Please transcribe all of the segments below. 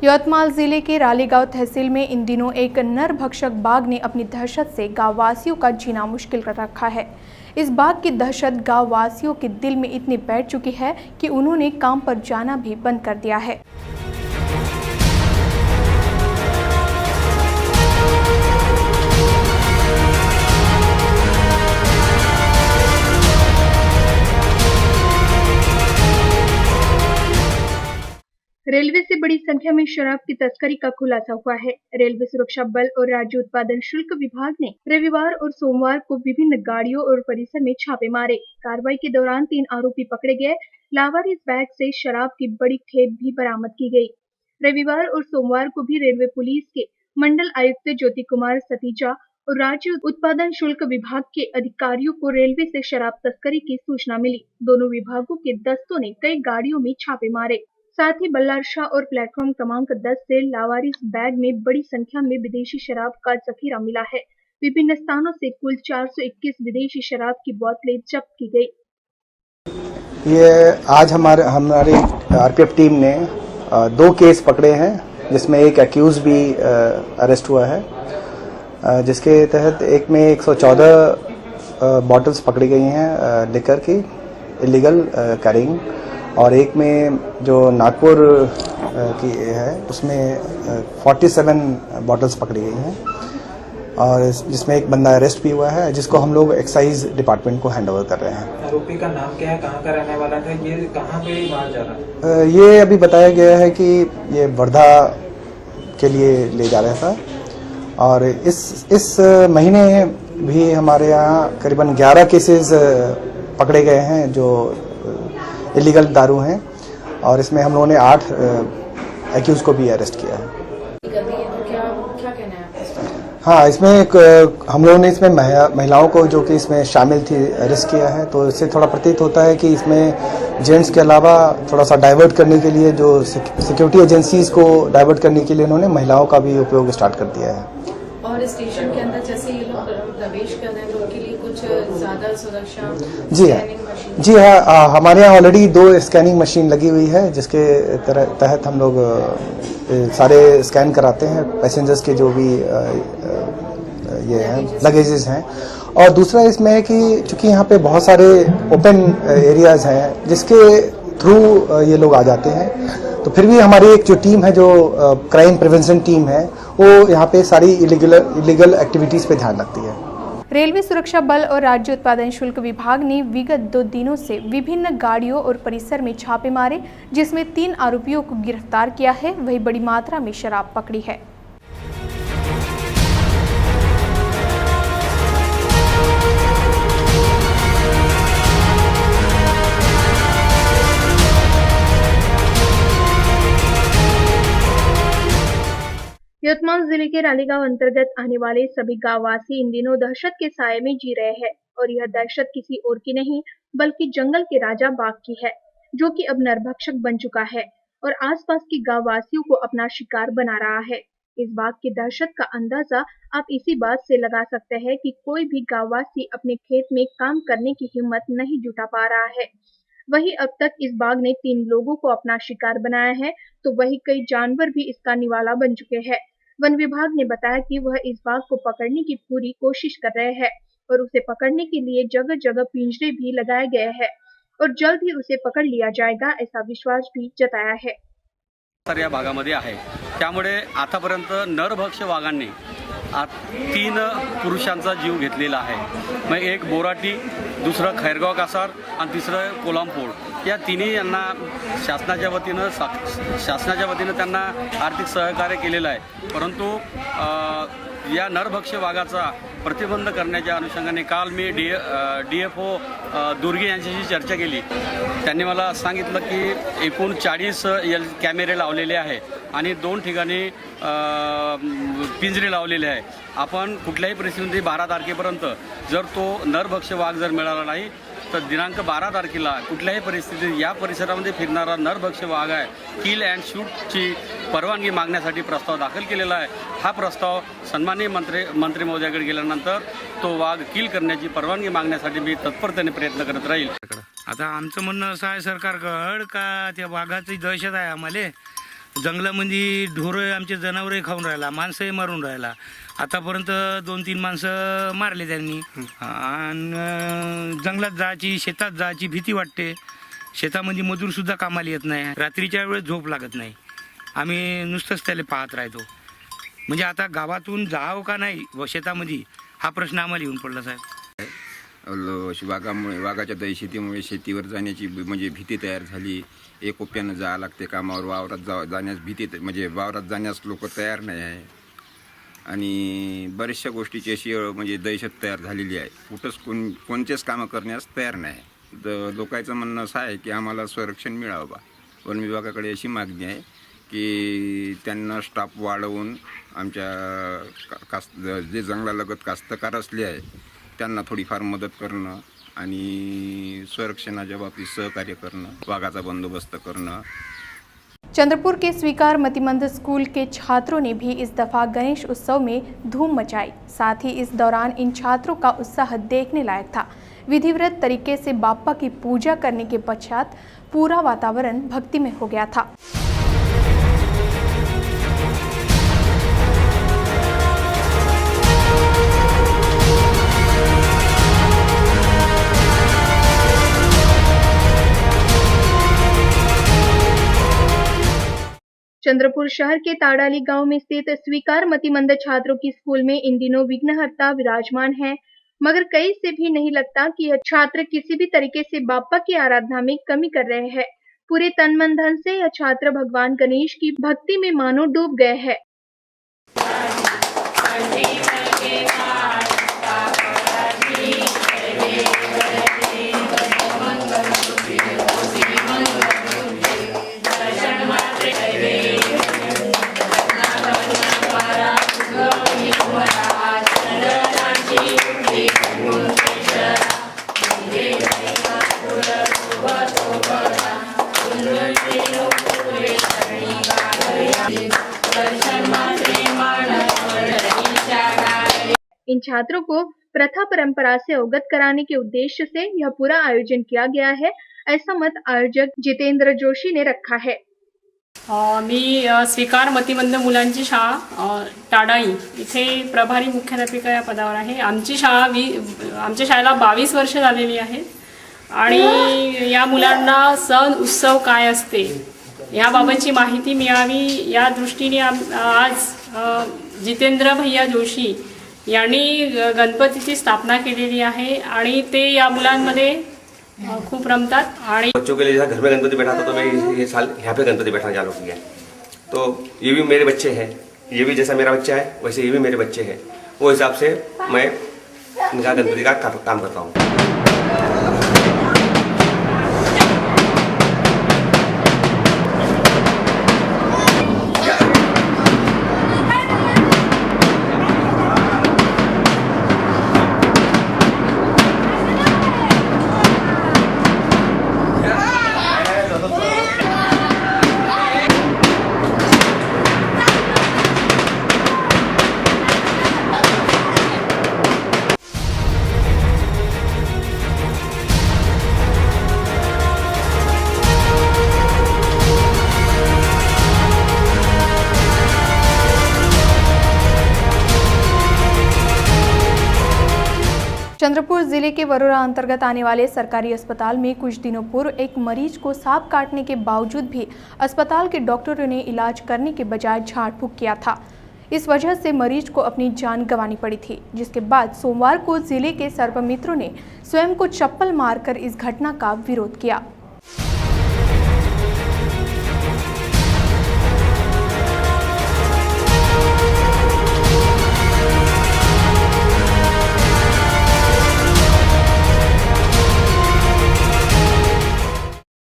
यवतमाल जिले के रालीगांव तहसील में इन दिनों एक नर भक्षक बाघ ने अपनी दहशत से गांव वासियों का जीना मुश्किल कर रखा है। इस बाघ की दहशत गांव वासियों के दिल में इतनी बैठ चुकी है कि उन्होंने काम पर जाना भी बंद कर दिया है। रेलवे से बड़ी संख्या में शराब की तस्करी का खुलासा हुआ है। रेलवे सुरक्षा बल और राज्य उत्पादन शुल्क विभाग ने रविवार और सोमवार को विभिन्न गाड़ियों और परिसर में छापे मारे। कार्रवाई के दौरान 3 आरोपी पकड़े गए। लावारिस बैग से शराब की बड़ी खेप भी बरामद की गई। रविवार और सोमवार को भी रेलवे पुलिस के मंडल आयुक्त ज्योति कुमार सतीजा और राज्य उत्पादन शुल्क विभाग के अधिकारियों को रेलवे से शराब तस्करी की सूचना मिली। दोनों विभागों के दस्तों ने कई गाड़ियों में छापे मारे। साथ ही बल्लारशाह और प्लेटफॉर्म क्रमांक 10 से लावारिस बैग में बड़ी संख्या में विदेशी शराब का जखीरा मिला है। विभिन्न स्थानों से कुल 421 विदेशी शराब की बोतलें जब्त की गई। ये आज हमारे आरपीएफ टीम ने 2 केस पकड़े हैं, जिसमें एक एक्यूज भी अरेस्ट हुआ है, जिसके तहत एक में 114 बॉटल्स पकड़ी गई हैं लिकर की इलीगल कैरिंग, और एक में जो नागपुर की है उसमें 47 बॉटल्स पकड़ी गई हैं, और जिसमें एक बंदा अरेस्ट भी हुआ है, जिसको हम लोग एक्साइज डिपार्टमेंट को हैंडओवर कर रहे हैं। आरोपी का नाम क्या है, कहाँ का रहने वाला था, ये कहाँ पे मार जा रहा है? ये अभी बताया गया है कि ये वर्धा के लिए ले जा रहा था, और इस महीने भी हमारे यहाँ करीबन 11 केसेस पकड़े गए हैं जो इलीगल दारू हैं, और इसमें हम लोगों ने 8 एक्यूज को भी अरेस्ट किया है। क्या कहना है आपका? हाँ, इसमें हम लोगों ने इसमें महिलाओं को जो कि इसमें शामिल थी अरेस्ट किया है, तो इससे थोड़ा प्रतीत होता है कि इसमें जेंट्स के अलावा थोड़ा सा डाइवर्ट करने के लिए, जो सिक्योरिटी एजेंसीज को डाइवर्ट करने के लिए इन्होंने महिलाओं का भी उपयोग स्टार्ट कर दिया है। और स्टेशन के अंदर जैसे ये लोग प्रवेश कर रहे हैं तो उनके लिए कुछ ज्यादा सुरक्षा? जी हाँ, हमारे यहाँ ऑलरेडी 2 स्कैनिंग मशीन लगी हुई है, जिसके तहत हम लोग सारे स्कैन कराते हैं पैसेंजर्स के जो भी ये हैं लगेजेस हैं। और दूसरा इसमें है कि चूंकि यहाँ पे बहुत सारे ओपन एरियाज हैं जिसके थ्रू ये लोग आ जाते हैं, तो फिर भी हमारी एक जो टीम है, जो क्राइम प्रिवेंशन टीम है, वो यहाँ पे सारी इलीगल एक्टिविटीज पे ध्यान रखती है। रेलवे सुरक्षा बल और राज्य उत्पादन शुल्क विभाग ने विगत 2 दिनों से विभिन्न गाड़ियों और परिसर में छापे मारे, जिसमें 3 आरोपियों को गिरफ्तार किया है। वहीं बड़ी मात्रा में शराब पकड़ी है। यवतमाल जिले के रालीगांव अंतर्गत आने वाले सभी गांववासी इन दिनों दहशत के साये में जी रहे हैं, और यह दहशत किसी और की नहीं बल्कि जंगल के राजा बाघ की है, जो कि अब नरभक्षक बन चुका है और आसपास के गांववासियों को अपना शिकार बना रहा है। इस बाघ की दहशत का अंदाजा आप इसी बात से लगा सकते हैं कि कोई भी गांववासी अपने खेत में काम करने की हिम्मत नहीं जुटा पा रहा है। वहीं अब तक इस बाघ ने 3 लोगों को अपना शिकार बनाया है, तो वहीं कई जानवर भी इसका निवाला बन चुके हैं। वन विभाग ने बताया कि वह इस बाघ को पकड़ने की पूरी कोशिश कर रहे हैं, और उसे पकड़ने के लिए जगह जगह पिंजरे भी लगाए गए हैं, और जल्द ही उसे पकड़ लिया जाएगा, ऐसा विश्वास भी जताया है। तर या भागामध्ये आहे, त्यामुळे आतापर्यंत नरभक्ष वाघांनी 3 पुरुषांचा जीव घेतलेला आहे। मग एक बोराटी, दुसरं खैरगाव कासार आणि तिसरं कोल्हापूर, या तिन्ही यांना शासनाच्या वतीनं त्यांना आर्थिक सहकार्य केलेलं आहे। परंतु या नरभक्ष वाघाचा प्रतिबंध करण्याच्या अनुषंगाने काल मी DFO दुर्गे यांच्याशी चर्चा केली। त्यांनी मला सांगितलं की एकूण 40 कॅमेरे लावलेले आहे आणि 2 ठिकाणी पिंजरे लावलेले आहे। आपण कुठल्याही परिस्थितीमध्ये 12 तारखेपर्यंत जर तो नरभक्ष वाघ जर मिळाला नाही, तर दिनांक 12 तारखेला कुठल्याही परिस्थितीत या परिसरामध्ये फिरणारा नरभक्ष वाघ आहे किल अँड शूटची परवानगी मागण्यासाठी प्रस्ताव दाखल केलेला आहे। हा प्रस्ताव सन्माननीय मंत्री महोदयाकडे गेल्यानंतर तो वाघ किल करण्याची परवानगी मागण्यासाठी मी तत्परतेने प्रयत्न करत राहील। आता आमचं म्हणणं असं आहे सरकारकडं का त्या वाघाची दहशत आहे आम्हाला, जंगलामध्ये ढोरं आमचे जनावरही खाऊन राहिला, माणसंही मारून राहिला. आतापर्यंत 2-3 माणसं मारले त्यांनी. आणि जंगलात जायची, शेतात जायची भीती वाटते. शेतामध्ये मजूर सुद्धा कामाला येत नाही. रात्रीच्या वेळेस झोप लागत नाही. आम्ही नुसतंच त्याला पाहत राहतो. म्हणजे आता गावातून जावं का नाही व शेतामध्ये हा प्रश्न आम्हाला येऊन पडला साहेब. वाघाच्या दहशतीमुळे शेतीवर जाण्याची म्हणजे भीती तयार झाली. एकोप्यानं जावं लागते कामावर. वावरात जाण्यास भीती म्हणजे वावरात जाण्यास लोक तयार नाही आहे. आणि बऱ्याचशा गोष्टीची अशी म्हणजे दहशत तयार झालेली आहे. कुठंच कोणतेच कामं करण्यास तयार नाही. लोकांचं म्हणणं असं आहे की आम्हाला संरक्षण मिळावं बा. वन विभागाकडे अशी मागणी आहे की त्यांना स्टाफ वाढवून आमच्या जे जंगलालगत कास्तकार असले आहे त्यांना थोडीफार मदत करणं आणि संरक्षणाच्या बाबतीत सहकार्य करणं, वाघाचा बंदोबस्त करणं. चंद्रपुर के स्वीकार मतिमंद स्कूल के छात्रों ने भी इस दफा गणेश उत्सव में धूम मचाई। साथ ही इस दौरान इन छात्रों का उत्साह देखने लायक था। विधिवत तरीके से बाप्पा की पूजा करने के पश्चात पूरा वातावरण भक्तिमय हो गया था। चंद्रपुर शहर के ताड़ाली गांव में स्थित स्वीकार मतिमंद छात्रों की स्कूल में इन दिनों विघ्नहर्ता विराजमान है, मगर कई से भी नहीं लगता कि यह छात्र किसी भी तरीके से बाप्पा की आराधना में कमी कर रहे हैं। पूरे तन मन धन से यह छात्र भगवान गणेश की भक्ति में मानो डूब गए हैं। इन छात्रों को प्रथा परंपरा से अवगत कराने के उद्देश्य से यह पूरा आयोजन किया गया है, ऐसा मत आयोजक जितेंद्र जोशी ने रखा है। मी स्वीकार मतिमंद मुलांची शाळा टाडाई इथे प्रभारी मुख्याध्यापिका या पदावर आहे। आमच्या शाळेला 22 वर्ष झालेली आहेत आणि या मुलांना सण उत्सव काय असते याबाबतची माहिती मिळावी या दृष्टीने आज जितेंद्र भैया जोशी यांनी गणपतीची स्थापना केलेली आहे आणि ते या मुलांमध्ये खूब रमतात। आणि बच्चों के लिए जैसा घर में गणपति बैठा था तो मैं ये साल यहाँ पे गणपति बैठाना चालू किया। तो ये भी मेरे बच्चे हैं, ये भी जैसा मेरा बच्चा है वैसे ये भी मेरे बच्चे हैं। वो हिसाब से मैं इनका गणपति का काम करता हूँ। चंद्रपुर जिले के वरोरा अंतर्गत आने वाले सरकारी अस्पताल में कुछ दिनों पूर्व एक मरीज को सांप काटने के बावजूद भी अस्पताल के डॉक्टरों ने इलाज करने के बजाय झाड़ फूक किया था। इस वजह से मरीज को अपनी जान गंवानी पड़ी थी, जिसके बाद सोमवार को जिले के सर्पमित्रों ने स्वयं को चप्पल मारकर इस घटना का विरोध किया।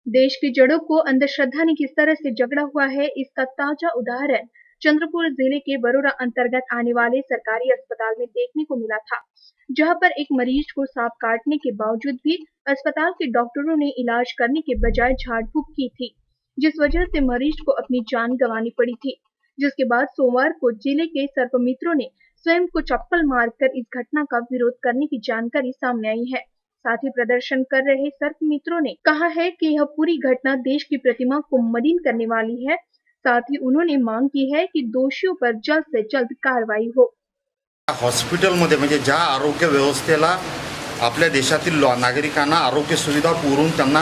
देश की जड़ों को अंधश्रद्धा ने किस तरह से जकड़ा हुआ है, इसका ताजा उदाहरण चंद्रपुर जिले के वरोरा अंतर्गत आने वाले सरकारी अस्पताल में देखने को मिला था, जहां पर एक मरीज को सांप काटने के बावजूद भी अस्पताल के डॉक्टरों ने इलाज करने के बजाय झाड़ फूक की थी, जिस वजह से मरीज को अपनी जान गंवानी पड़ी थी। जिसके बाद सोमवार को जिले के सर्पमित्रों ने स्वयं को चप्पल मारकर इस घटना का विरोध करने की जानकारी सामने आई है। साथ ही प्रदर्शन कर रहे सर्प मित्रों ने कहा है कि यह पूरी घटना देश की प्रतिमा को मलिन करने वाली है। साथ ही उन्होंने मांग की है कि दोषियों पर जल्द से जल्द कार्रवाई हो। हॉस्पिटलमध्ये म्हणजे ज्या आरोग्य व्यवस्थेला आपल्या देशातील नागरिकांना आरोग्य सुविधा पुरवून त्यांना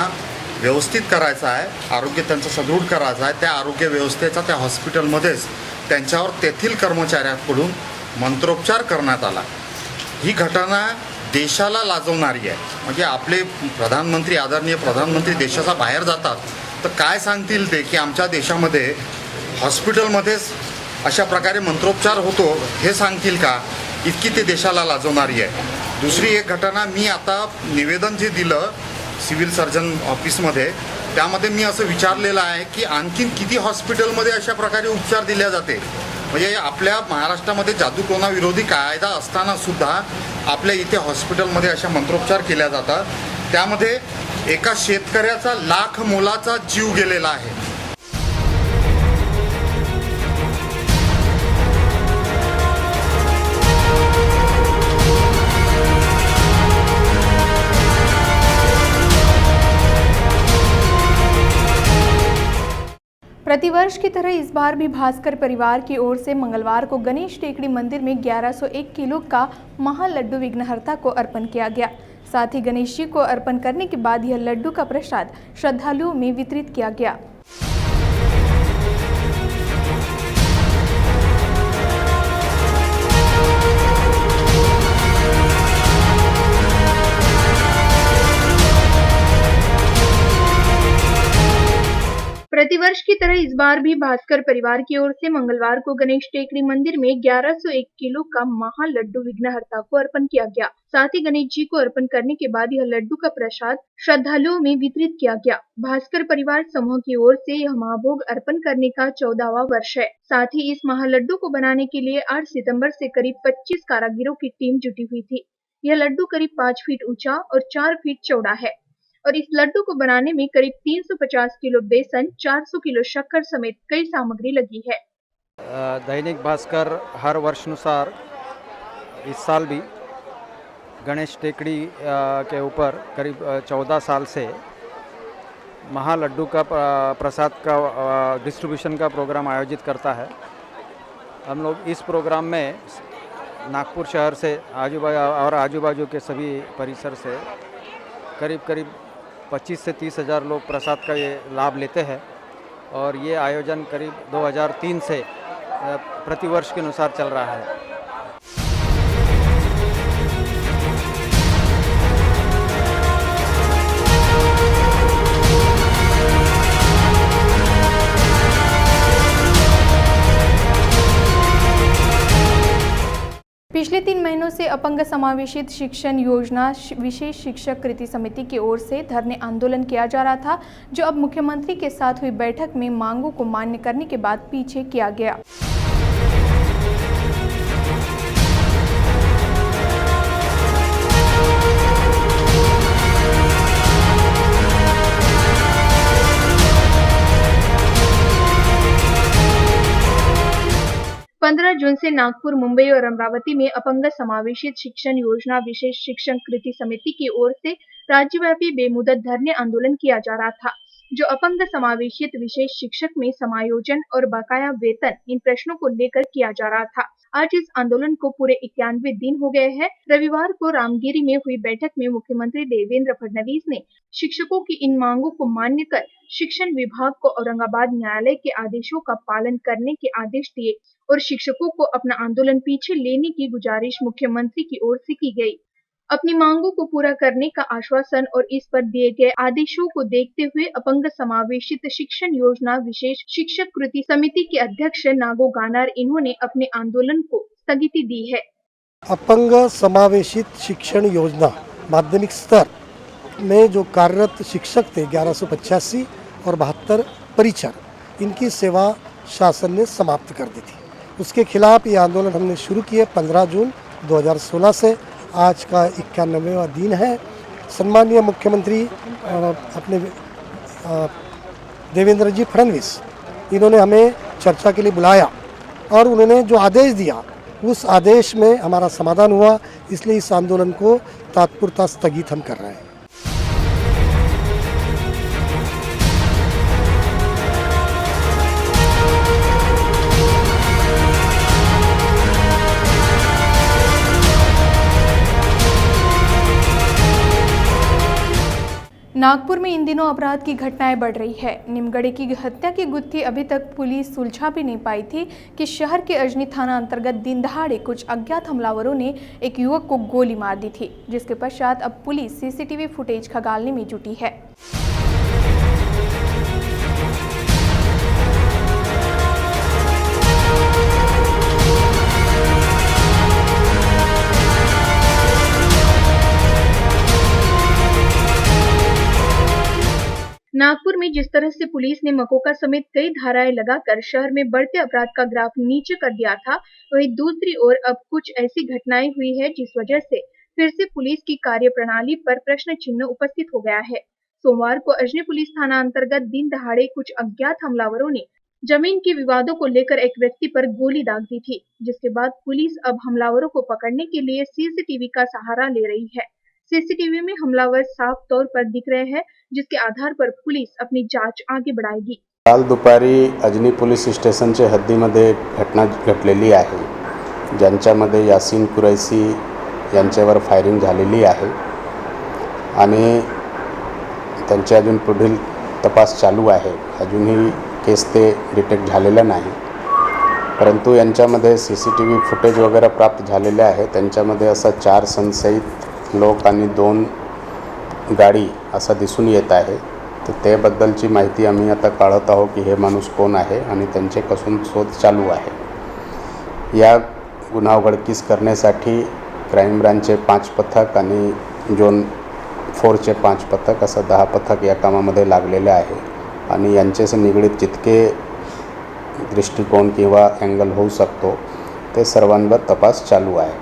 व्यवस्थित करायचं आहे, आरोग्य त्यांचं सदृढ करायचं आहे, त्या आरोग्य व्यवस्थेचा त्या हॉस्पिटलमध्येच त्यांच्यावर तेथील कर्मचाऱ्यांकडून मंत्रोपचार करण्यात आला। ही घटना देशाला लाजवणारी आहे। म्हणजे आपले प्रधानमंत्री, आदरणीय प्रधानमंत्री देशाच्या बाहेर जातात तर काय सांगतील ते की आमच्या देशामध्ये हॉस्पिटलमध्येच अशा प्रकारे मंत्रोपचार होतो हे सांगतील का? इतकी ते देशाला लाजवणारी आहे। दुसरी एक घटना, मी आता निवेदन जे दिलं सिव्हिल सर्जन ऑफिसमध्ये त्यामध्ये मी असं विचारलेलं आहे की आणखीन किती हॉस्पिटलमध्ये अशा प्रकारे उपचार दिले जाते। म्हणजे आपल्या महाराष्ट्रामध्ये जादूटोणा विरोधी कायदा असताना सुद्धा आपल्या इथे हॉस्पिटलमध्ये अशा मंत्रोपचार केल्या जातात। त्यामध्ये एका शेतकऱ्याचा लाख मोलाचा जीव गेलेला आहे। प्रतिवर्ष की तरह इस बार भी भास्कर परिवार की ओर से मंगलवार को गणेश टेकड़ी मंदिर में 1101 किलो का महालड्डू विघ्नहर्ता को अर्पण किया गया। साथ ही गणेश जी को अर्पण करने के बाद यह लड्डू का प्रसाद श्रद्धालुओं में वितरित किया गया। प्रतिवर्ष की तरह इस बार भी भास्कर परिवार की ओर से मंगलवार को गणेश टेकड़ी मंदिर में 1101 किलो का महालड्डू विघ्नहर्ता को अर्पण किया गया। साथ ही गणेश जी को अर्पण करने के बाद यह लड्डू का प्रसाद श्रद्धालुओं में वितरित किया गया। भास्कर परिवार समूह की ओर से यह महाभोग अर्पण करने का 14वां वर्ष है। साथ ही इस महालड्डू को बनाने के लिए 8 सितंबर से करीब 25 कारीगरों की टीम जुटी हुई थी। यह लड्डू करीब 5 फीट ऊंचा और 4 फीट चौड़ा है और इस लड्डू को बनाने में करीब 350 किलो बेसन, 400 किलो शक्कर समेत कई सामग्री लगी है। दैनिक भास्कर हर वर्षानुसार इस साल भी गणेश टेकड़ी के ऊपर करीब 14 साल से महालड्डू का प्रसाद का डिस्ट्रीब्यूशन का प्रोग्राम आयोजित करता है। हम लोग इस प्रोग्राम में नागपुर शहर से आजू बाजू के सभी परिसर से करीब 25 से 30 हज़ार लोग प्रसाद का ये लाभ लेते हैं और ये आयोजन करीब 2003 से प्रतिवर्ष के अनुसार चल रहा है। पिछले 3 महीनों से अपंग समावेशित शिक्षण योजना विशेष शिक्षक कृति समिति की ओर से धरने आंदोलन किया जा रहा था, जो अब मुख्यमंत्री के साथ हुई बैठक में मांगों को मान्य करने के बाद पीछे किया गया। जून से नागपुर, मुंबई और अमरावती में अपंग समावेशित शिक्षण योजना विशेष शिक्षण कृति समिति की ओर से राज्यव्यापी बेमुदत धरने आंदोलन किया जा रहा था, जो अपंग समावेशित विशेष शिक्षक में समायोजन और बकाया वेतन इन प्रश्नों को लेकर किया जा रहा था। आज इस आंदोलन को पूरे 91 दिन हो गए हैं। रविवार को रामगिरी में हुई बैठक में मुख्यमंत्री देवेंद्र फडणवीस ने शिक्षकों की इन मांगों को मान्य कर शिक्षण विभाग को औरंगाबाद न्यायालय के आदेशों का पालन करने के आदेश दिए और शिक्षकों को अपना आंदोलन पीछे लेने की गुजारिश मुख्यमंत्री की ओर से की गई। अपनी मांगों को पूरा करने का आश्वासन और इस पर दिए गए आदेशों को देखते हुए अपंग समावेशित शिक्षण योजना विशेष शिक्षक कृति समिति के अध्यक्ष नागो गानार इन्होंने अपने आंदोलन को स्थगिति दी है। अपंग समावेशित शिक्षण योजना माध्यमिक स्तर में जो कार्यरत शिक्षक थे 1185 और 72 परिचर, इनकी सेवा शासन ने समाप्त कर दी थी। उसके खिलाफ ये आंदोलन हमने शुरू किए 15 जून 2016 से। आज का 91वां दिन है। सम्माननीय मुख्यमंत्री अपने देवेंद्र जी फडणवीस, इन्होंने हमें चर्चा के लिए बुलाया और उन्होंने जो आदेश दिया उस आदेश में हमारा समाधान हुआ, इसलिए इस आंदोलन को तत्पूर्वता स्थगित हम कर रहे हैं। नागपुर में इन दिनों अपराध की घटनाएं बढ़ रही है। निमगढ़े की हत्या की गुत्थी अभी तक पुलिस सुलझा भी नहीं पाई थी कि शहर के अजनी थाना अंतर्गत दिन दहाड़े कुछ अज्ञात हमलावरों ने एक युवक को गोली मार दी थी, जिसके पश्चात अब पुलिस सीसीटीवी फुटेज खंगालने में जुटी है। नागपुर में जिस तरह से पुलिस ने मकोका समेत कई धाराएं लगाकर शहर में बढ़ते अपराध का ग्राफ नीचे कर दिया था, वहीं दूसरी ओर अब कुछ ऐसी घटनाएं हुई है जिस वजह से फिर से पुलिस की कार्यप्रणाली पर प्रश्न चिन्ह उपस्थित हो गया है। सोमवार को अजनी पुलिस थाना अंतर्गत दिन दहाड़े कुछ अज्ञात हमलावरों ने जमीन के विवादों को लेकर एक व्यक्ति पर गोली दाग दी थी, जिसके बाद पुलिस अब हमलावरों को पकड़ने के लिए सीसीटीवी का सहारा ले रही है। सीसीटीवी में हमलावर साफ तौर पर दिख रहे हैं, जिसके आधार पर पुलिस अपनी जांच आगे बढ़ाएगी। काल दुपारी अजनी पोलीस स्टेशनच्या हद्दीमध्ये घटना घडलेली आहे, ज्यांच्यामध्ये यासीन कुरैशी यांच्यावर फायरिंग झालेली आहे आणि त्यांचे अजून पुढील तपास चालू आहे। अजूनही केस ते डिटेक्ट झालेला नाही, परंतु यांच्यामध्ये सीसीटीव्ही फुटेज वगैरे प्राप्त झालेले आहे। त्यांच्यामध्ये असा 4 संशयित लोक आणि 2 गाडी असा दिसून येत आहे। तर त्याबद्दलची माहिती आम्ही आता काढत आहोत की हे माणूस कोण आहे आणि त्यांचे कसून शोध चालू आहे। या गुन्हा उघडकीस करण्यासाठी क्राईम ब्रांचचे 5 पथक आणि झोन 4चे 5 पथक असं 10 पथक या कामामध्ये लागलेले आहे आणि यांच्याशी निगडीत जितके दृष्टिकोन किंवा अँगल होऊ शकतो ते सर्वांवर तपास चालू आहे।